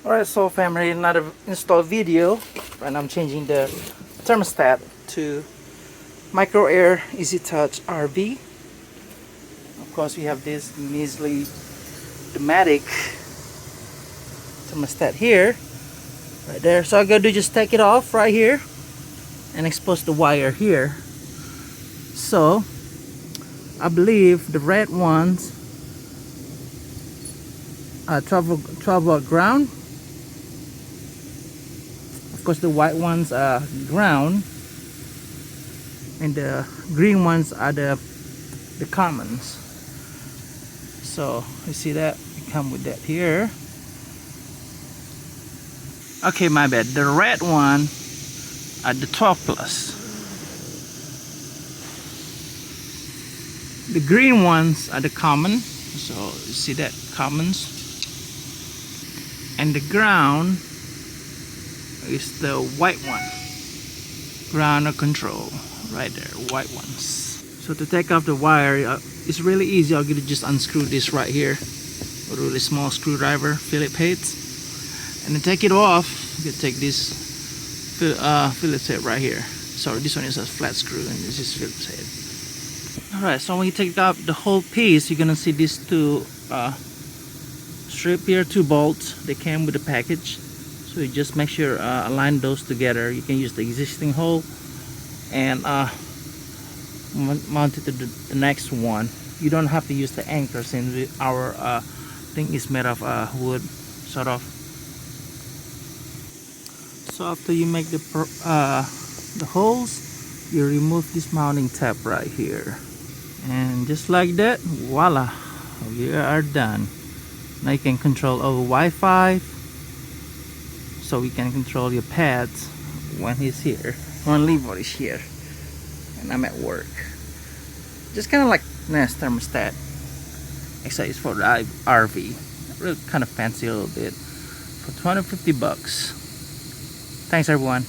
Alright, so family, another install video. And I'm changing the thermostat to micro air easytouch RV. Of course, we have this measly dramatic thermostat here, right there. So I'm gonna do just take it off right here and expose the wire here. So I believe the red ones are 12 volt ground. Of course, the white ones are ground, and the green ones are the commons. So you see that we come with that here. Okay, my bad. The red one are the 12 plus. The green ones are the common. So you see that commons, and the ground is the white one, ground or control, right there, white ones. So to take off the wire, it's really easy. I'm gonna just unscrew this right here with a really small screwdriver, Phillips heads, and then take it off. You can take this Phillips head right here. Sorry, this one is a flat screw, and this is Phillips head. All right, so when you take out the whole piece, you're gonna see these two strip here, 2 bolts. They came with the package. So you just make sure align those together. You can use the existing hole and mount it to the next one. You don't have to use the anchor since our thing is made of wood, sort of. So after you make the holes, you remove this mounting tab right here, and just like that, voila, we are done. Now you can control over Wi-Fi. So we can control your pads when he's here, when Levo is here, and I'm at work. Just kind of like nice thermostat, except it's for the RV. Really kind of fancy a little bit for 250 bucks. Thanks everyone.